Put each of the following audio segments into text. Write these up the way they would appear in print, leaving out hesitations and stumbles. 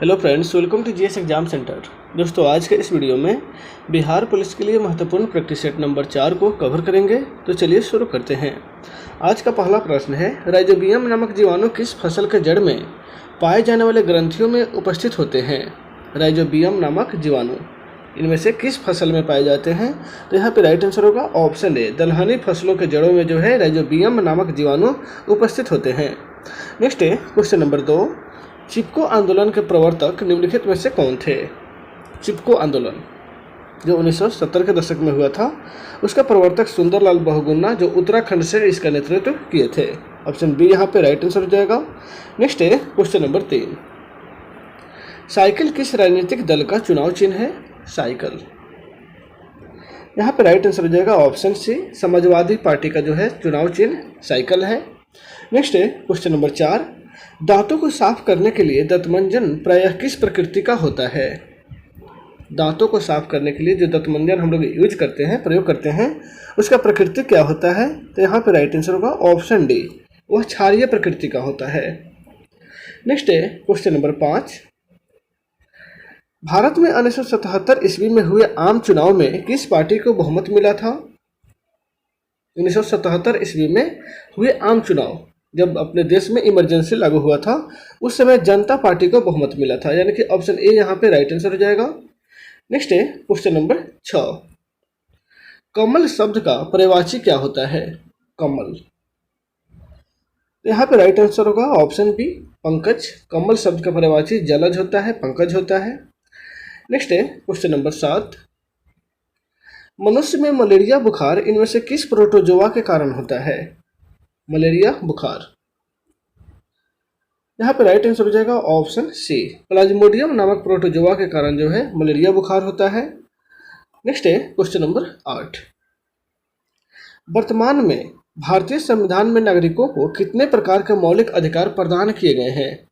Hello friends, welcome to GS exam centre. दोस्तों, आज के इस वीडियो में बिहार पुलिस के लिए महत्वपूर्ण प्रैक्टिस सेट नंबर 4 को कवर करेंगे। तो चलिए शुरू करते हैं। आज का पहला प्रश्न है, राइजोबियम नामक जीवाणु किस फसल के जड़ में पाए जाने वाले ग्रंथियों में उपस्थित होते हैं? राइजोबियम नामक जीवाणु इनमें से किस फसल में पाए जाते हैं? तो यहाँ पे राइट आंसर होगा ऑप्शन ए, दलहनी फसलों के जड़ों में जो है राइजोबियम नामक जीवाणु उपस्थित होते हैं। नेक्स्ट है क्वेश्चन नंबर 2, चिपको आंदोलन के प्रवर्तक निम्नलिखित में से कौन थे? चिपको आंदोलन जो 1970 के दशक में हुआ था, उसका प्रवर्तक सुंदरलाल बहुगुणा, जो उत्तराखंड से इसका नेतृत्व किए थे। ऑप्शन बी यहाँ पे राइट आंसर हो जाएगा। नेक्स्ट है क्वेश्चन नंबर 3, साइकिल किस राजनीतिक दल का चुनाव चिन्ह है? साइकिल यहाँ पे राइट आंसर हो जाएगा ऑप्शन सी, समाजवादी पार्टी का जो है चुनाव चिन्ह साइकिल है। नेक्स्ट है क्वेश्चन नंबर 4, दांतों को साफ करने के लिए दंतमंजन प्रायः किस प्रकृति का होता है? दांतों को साफ करने के लिए जो दंतमंजन हम लोग यूज करते हैं, प्रयोग करते हैं, उसका प्रकृति क्या होता है? तो यहाँ पे राइट आंसर होगा ऑप्शन डी, वह क्षारीय प्रकृति का होता है। नेक्स्ट है क्वेश्चन नंबर 5, भारत में 1977 ईस्वी में हुए आम चुनाव में किस पार्टी को बहुमत मिला था? 1977 ईस्वी में हुए आम चुनाव, जब अपने देश में इमरजेंसी लागू हुआ था, उस समय जनता पार्टी को बहुमत मिला था, यानी कि ऑप्शन ए यहाँ पे राइट आंसर हो जाएगा। नेक्स्ट है क्वेश्चन नंबर 6, कमल शब्द का पर्यायवाची क्या होता है? कमल यहाँ पे राइट आंसर होगा ऑप्शन बी, पंकज। कमल शब्द का पर्यायवाची जलज होता है, पंकज होता है। नेक्स्ट है क्वेश्चन नंबर 7, मनुष्य में मलेरिया बुखार इनमें से किस प्रोटोजोआ के कारण होता है? मलेरिया बुखार यहाँ पे राइट आंसर हो जाएगा ऑप्शन सी, प्लाज्मोडियम नामक प्रोटोजोआ के कारण जो है मलेरिया बुखार होता है। नेक्स्ट है क्वेश्चन नंबर 8, वर्तमान में भारतीय संविधान में नागरिकों को कितने प्रकार के मौलिक अधिकार प्रदान किए गए हैं?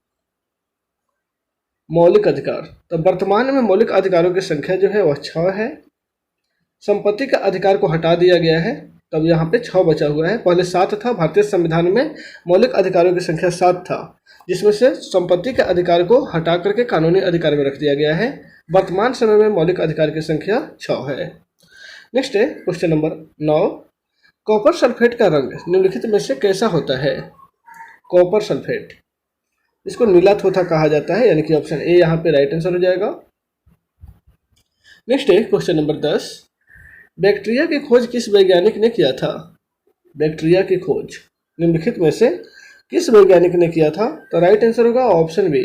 मौलिक अधिकार, तो वर्तमान में मौलिक अधिकारों की संख्या जो है वह 6 है। संपत्ति का अधिकार को हटा दिया गया है, तब यहाँ पे 6 बचा हुआ है। पहले 7 था, भारतीय संविधान में मौलिक अधिकारों की संख्या 7 था, जिसमें से संपत्ति के अधिकार को हटा करके कानूनी अधिकार में रख दिया गया है। वर्तमान समय में मौलिक अधिकार की संख्या 6 है। नेक्स्ट है क्वेश्चन नंबर 9, कॉपर सल्फेट का रंग निम्नलिखित में से कैसा होता है? कॉपर सल्फेट, इसको नीला थोथा कहा जाता है, यानी कि ऑप्शन ए यहाँ पे राइट आंसर हो जाएगा। नेक्स्ट है क्वेश्चन नंबर 10, बैक्टीरिया की खोज किस वैज्ञानिक ने किया था? बैक्टीरिया की खोज निम्नलिखित में से किस वैज्ञानिक ने किया था? तो राइट आंसर होगा ऑप्शन बी,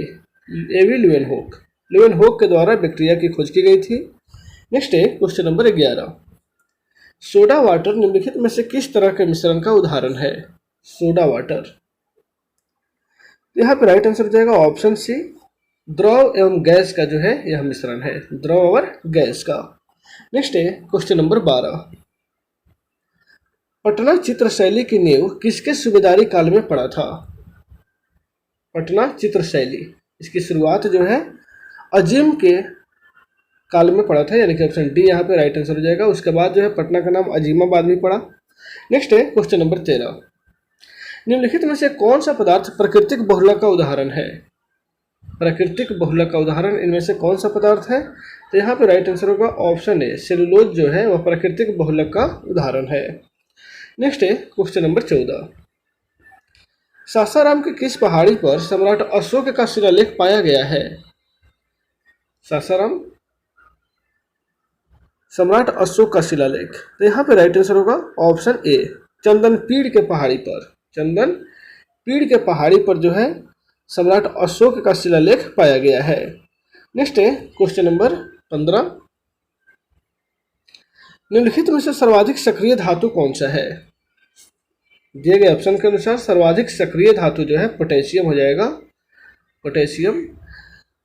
एवी ल्यूवेनहोक। ल्यूवेनहोक के द्वारा बैक्टीरिया की खोज की गई थी। नेक्स्ट है क्वेश्चन नंबर 11, सोडा वाटर निम्नलिखित में से किस तरह के मिश्रण का उदाहरण है? सोडा वाटर यहाँ पे राइट आंसर हो जाएगा ऑप्शन सी, द्रव एवं गैस का जो है यह मिश्रण है, द्रव और गैस का। नेक्स्ट है क्वेश्चन नंबर 12, पटना चित्र शैली की नींव किसके सूबेदारी काल में पड़ा था? पटना चित्र शैली, इसकी शुरुआत जो है अजीम के काल में पड़ा था, यानी कि ऑप्शन डी यहाँ पे राइट आंसर हो जाएगा। उसके बाद जो है पटना का नाम अजीमाबाद भी पड़ा। नेक्स्ट है क्वेश्चन नंबर 13, निम्नलिखित में से कौन सा पदार्थ प्राकृतिक बहुलक का उदाहरण है? प्राकृतिक बहुलक का उदाहरण इनमें से कौन सा पदार्थ है? तो यहाँ पे राइट आंसर होगा ऑप्शन ए, सेलुलोज जो है वह प्राकृतिक बहुलक का उदाहरण है। नेक्स्ट है क्वेश्चन नंबर 14, सासाराम की किस पहाड़ी पर सम्राट अशोक का शिलालेख पाया गया है? सासाराम, सम्राट अशोक का शिलालेख, तो यहाँ पे राइट आंसर होगा ऑप्शन ए, चंदन पीड़ के पहाड़ी पर। चंदन पीड़ के पहाड़ी पर जो है सम्राट अशोक का शिलालेख पाया गया है। नेक्स्ट है क्वेश्चन नंबर 15, निम्नलिखित में से सर्वाधिक सक्रिय धातु कौन सा है? दिए गए ऑप्शन के अनुसार सर्वाधिक सक्रिय धातु जो है पोटेशियम हो जाएगा, पोटेशियम।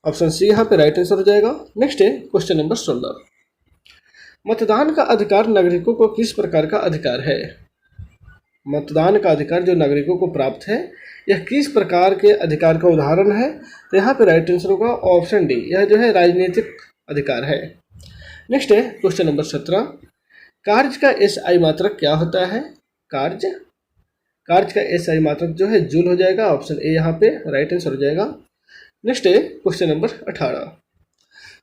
ऑप्शन सी यहाँ पे राइट आंसर हो जाएगा। नेक्स्ट है क्वेश्चन नंबर 16, मतदान का अधिकार नागरिकों को किस प्रकार का अधिकार है? मतदान का अधिकार जो नागरिकों को प्राप्त है, यह किस प्रकार के अधिकार का उदाहरण है? तो यहाँ पे राइट आंसर होगा ऑप्शन डी, यह जो है राजनीतिक अधिकार है। नेक्स्ट है क्वेश्चन नंबर 17, कार्य का एसआई मात्रक क्या होता है? कार्य का एसआई मात्रक जो है जूल हो जाएगा। ऑप्शन ए यहाँ पे राइट आंसर हो जाएगा। नेक्स्ट है क्वेश्चन नंबर 18।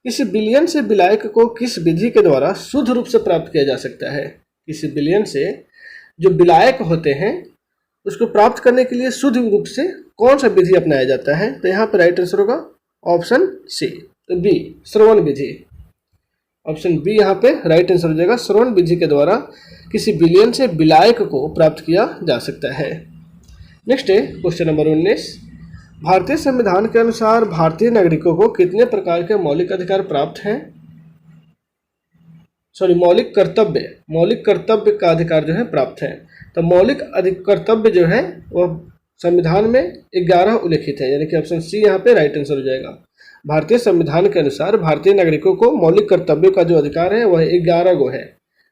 किसी विलयन से विलायक को किस विधि के द्वारा शुद्ध रूप से प्राप्त किया जा सकता है? किसी विलयन से जो विलायक होते हैं उसको प्राप्त करने के लिए शुद्ध रूप से कौन सा विधि अपनाया जाता है? तो यहाँ पर राइट आंसर होगा ऑप्शन सी, तो बी, श्रवण विधि। ऑप्शन बी यहाँ पे राइट आंसर हो जाएगा। श्रवण विधि के द्वारा किसी विलयन से विलायक को प्राप्त किया जा सकता है। नेक्स्ट है क्वेश्चन नंबर 19। भारतीय संविधान के अनुसार भारतीय नागरिकों को कितने प्रकार के मौलिक अधिकार प्राप्त हैं? मौलिक कर्तव्य का अधिकार जो है प्राप्त है। तो मौलिक कर्तव्य जो है वह संविधान में 11 उल्लेखित है, यानी कि ऑप्शन सी यहाँ पे राइट आंसर हो जाएगा। भारतीय संविधान के अनुसार भारतीय नागरिकों को मौलिक कर्तव्यों का जो अधिकार है वह 11 गो है।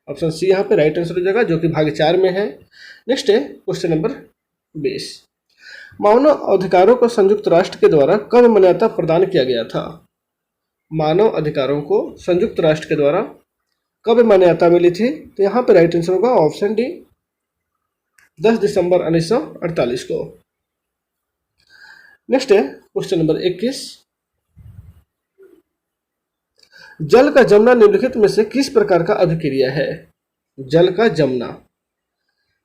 ऑप्शन सी यहाँ पे राइट आंसर हो जाएगा, जो कि भाग 4 में है। नेक्स्ट है क्वेश्चन नंबर 20। मानव अधिकारों को संयुक्त राष्ट्र के द्वारा कब मान्यता प्रदान किया गया था? मानव अधिकारों को संयुक्त राष्ट्र के द्वारा कब मान्यता मिली थी? तो यहाँ पे राइट आंसर होगा ऑप्शन डी, 10 दिसंबर 1948 को। नेक्स्ट है क्वेश्चन नंबर 21। जल का जमना निम्नलिखित में से किस प्रकार का अभिक्रिया है? जल का जमना,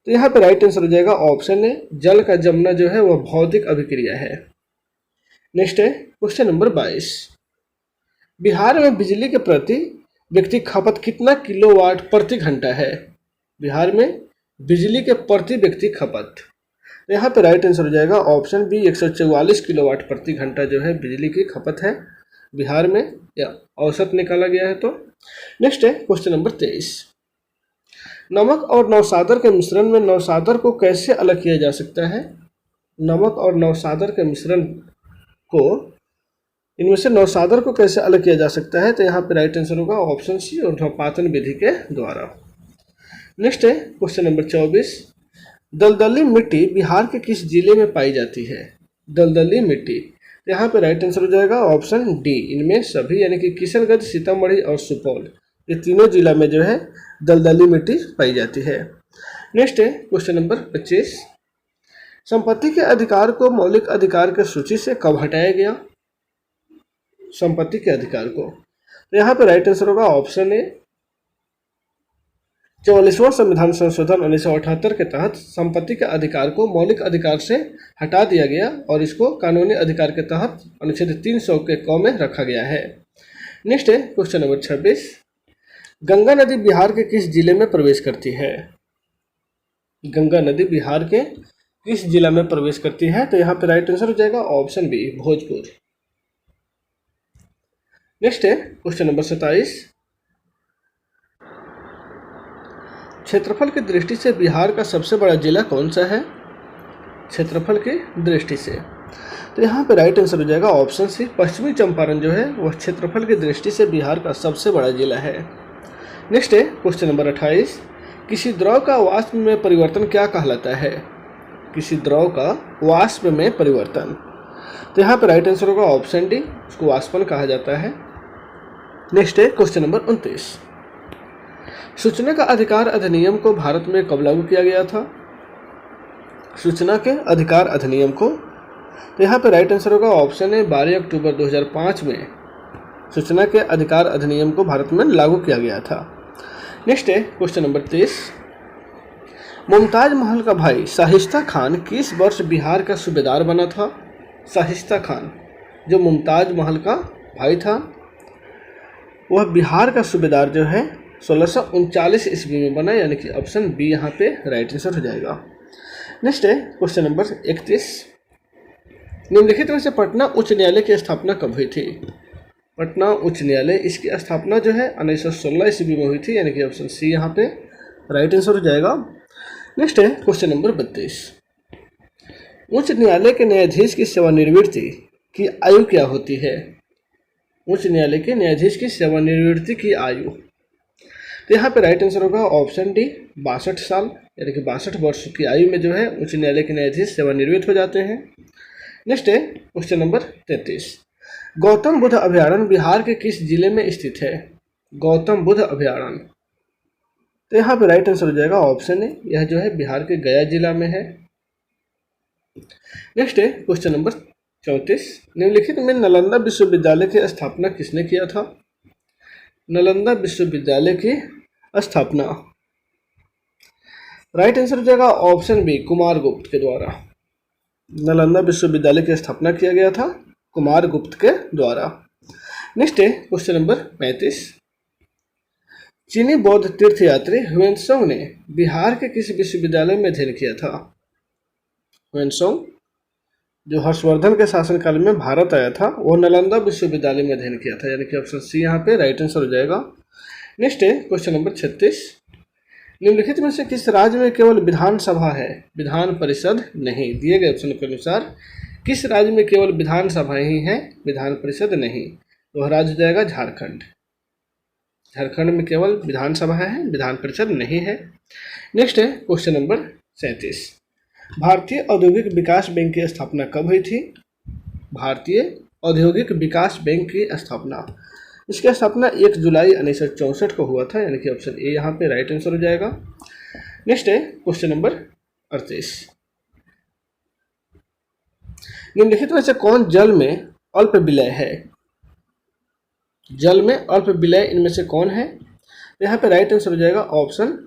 तो यहाँ पे राइट आंसर हो जाएगा ऑप्शन ए, जल का जमना जो है वह भौतिक अभिक्रिया है। नेक्स्ट है क्वेश्चन नंबर 22। बिहार में बिजली के प्रति व्यक्ति खपत कितना किलोवाट प्रति घंटा है? बिहार में बिजली के प्रति व्यक्ति खपत, यहाँ पे राइट आंसर हो जाएगा ऑप्शन बी, 144 किलोवाट प्रति घंटा जो है बिजली की खपत है बिहार में, या औसत निकाला गया है। तो नेक्स्ट है क्वेश्चन नंबर 23। नमक और नौसादर के मिश्रण में नौसादर को कैसे अलग किया जा सकता है? नमक और नौसादर के मिश्रण को, इनमें से नौसादर को कैसे अलग किया जा सकता है? तो यहाँ पे राइट आंसर होगा ऑप्शन सी, ऊर्ध्वपातन विधि के द्वारा। नेक्स्ट है क्वेश्चन नंबर 24। दलदली मिट्टी बिहार के किस जिले में पाई जाती है? दलदली मिट्टी, यहाँ पे राइट आंसर हो जाएगा ऑप्शन डी, इनमें सभी, यानी कि किशनगंज, सीतामढ़ी और सुपौल, ये तीनों जिला में जो है दलदली मिट्टी पाई जाती है। नेक्स्ट है क्वेश्चन नंबर 25। संपत्ति के अधिकार को मौलिक अधिकार की सूची से कब हटाया गया? संपत्ति के अधिकार को, तो यहाँ पे राइट आंसर होगा ऑप्शन ए, 44वां संविधान संशोधन 1978 के तहत संपत्ति के अधिकार को मौलिक अधिकार से हटा दिया गया और इसको कानूनी अधिकार के तहत अनुच्छेद 300 के क में रखा गया है। नेक्स्ट है क्वेश्चन नंबर 26। गंगा नदी बिहार के किस जिले में प्रवेश करती है? गंगा नदी बिहार के किस जिला में प्रवेश करती है? तो यहाँ पे राइट आंसर हो जाएगा ऑप्शन बी, भोजपुर। नेक्स्ट है क्वेश्चन नंबर 27। क्षेत्रफल की दृष्टि से बिहार का सबसे बड़ा जिला कौन सा है? क्षेत्रफल की दृष्टि से, तो यहाँ पे राइट आंसर हो जाएगा ऑप्शन सी, पश्चिमी चंपारण जो है वह क्षेत्रफल की दृष्टि से बिहार का सबसे बड़ा जिला है। नेक्स्ट है क्वेश्चन नंबर 28। किसी द्रव का वाष्प में परिवर्तन क्या कहलाता है? किसी द्रव का वाष्प में परिवर्तन, तो यहाँ पे राइट आंसर होगा ऑप्शन डी, उसको वाष्पन कहा जाता है। नेक्स्ट है क्वेश्चन नंबर 29। सूचना का अधिकार अधिनियम को भारत में कब लागू किया गया था? सूचना के अधिकार अधिनियम को, तो यहाँ पे राइट आंसर होगा ऑप्शन ए, 12 अक्टूबर 2005 में सूचना के अधिकार अधिनियम को भारत में लागू किया गया था। नेक्स्ट है क्वेश्चन नंबर 30। मुमताज महल का भाई शाहिस्ता खान किस वर्ष बिहार का सूबेदार बना था? शाहिस्ता खान जो मुमताज महल का भाई था वह बिहार का सूबेदार जो है 1639 ईस्वी में बना, यानी कि ऑप्शन बी यहाँ पे राइट आंसर हो जाएगा। नेक्स्ट है क्वेश्चन नंबर 31। निम्नलिखित में से पटना उच्च न्यायालय की स्थापना कब हुई थी? पटना उच्च न्यायालय, इसकी स्थापना जो है 1916 ईस्वी में हुई थी, यानी कि ऑप्शन सी यहाँ पे राइट आंसर हो जाएगा। नेक्स्ट है क्वेश्चन नंबर 32। उच्च न्यायालय के न्यायाधीश की सेवानिवृत्ति की आयु क्या होती है? उच्च न्यायालय के न्यायाधीश की सेवानिवृत्ति की आयु, तो यहाँ पे राइट आंसर होगा ऑप्शन डी, 62 साल, यानी कि 62 वर्ष की आयु में जो है उच्च न्यायालय के न्यायाधीश सेवानिवृत्त हो जाते हैं। नेक्स्ट है क्वेश्चन नंबर 33। गौतम बुद्ध अभयारण्य बिहार के किस जिले में स्थित है? गौतम बुद्ध अभयारण्य, तो यहाँ पे राइट आंसर हो जाएगा ऑप्शन ए, यह जो है बिहार के गया जिला में है। नेक्स्ट है क्वेश्चन नंबर 34, निम्नलिखित में नालंदा विश्वविद्यालय की स्थापना किसने किया था? नालंदा विश्वविद्यालय की स्थापना, राइट आंसर हो जाएगा ऑप्शन बी, कुमारगुप्त के द्वारा। नालंदा विश्वविद्यालय की स्थापना किया गया था कुमारगुप्त के द्वारा। नेक्स्ट है क्वेश्चन नंबर 35, चीनी बौद्ध तीर्थयात्री ह्वेनसांग ने बिहार के किस विश्वविद्यालय में अध्ययन किया था? ह्वेनसांग जो हर्षवर्धन के शासनकाल में भारत आया था, वो नालंदा विश्वविद्यालय में अध्ययन किया था, यानी कि ऑप्शन सी यहाँ पे राइट आंसर हो जाएगा। नेक्स्ट है क्वेश्चन नंबर 36, निम्नलिखित में से किस राज्य में केवल विधानसभा है, विधान परिषद नहीं? दिए गए ऑप्शन के अनुसार किस राज्य में केवल विधानसभा ही है, विधान परिषद नहीं? वह राज्य हो जाएगा झारखंड। झारखंड में केवल विधानसभा है, विधान परिषद नहीं है। नेक्स्ट है क्वेश्चन नंबर 37, भारतीय औद्योगिक विकास बैंक की स्थापना कब हुई थी? भारतीय औद्योगिक विकास बैंक की स्थापना, इसकी स्थापना 1 जुलाई 1964 को हुआ था, यानी कि ऑप्शन ए यहाँ पे राइट आंसर हो जाएगा। नेक्स्ट है क्वेश्चन नंबर 38, निम्नलिखित में से कौन जल में अल्प विलय है? जल में अल्प विलय इनमें से कौन है? यहाँ पे राइट आंसर हो जाएगा ऑप्शन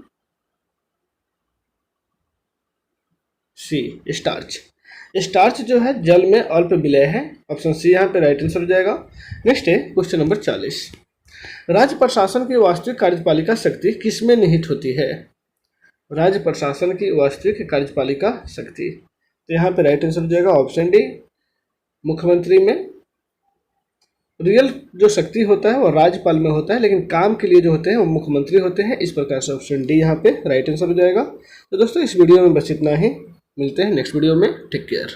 सी, स्टार्च। स्टार्च जो है जल में अल्प विलय है, ऑप्शन सी यहाँ पे राइट आंसर हो जाएगा। नेक्स्ट है क्वेश्चन नंबर 40, राज्य प्रशासन की वास्तविक कार्यपालिका शक्ति किसमें निहित होती है? राज्य प्रशासन की वास्तविक कार्यपालिका शक्ति, तो यहाँ पे राइट आंसर हो जाएगा ऑप्शन डी, मुख्यमंत्री में। रियल जो शक्ति होता है वो राज्यपाल में होता है, लेकिन काम के लिए जो होते हैं वो मुख्यमंत्री होते हैं। इस प्रकार से ऑप्शन डी यहाँ पे राइट आंसर हो जाएगा। तो दोस्तों इस वीडियो में बस इतना ही, मिलते हैं नेक्स्ट वीडियो में, टेक केयर।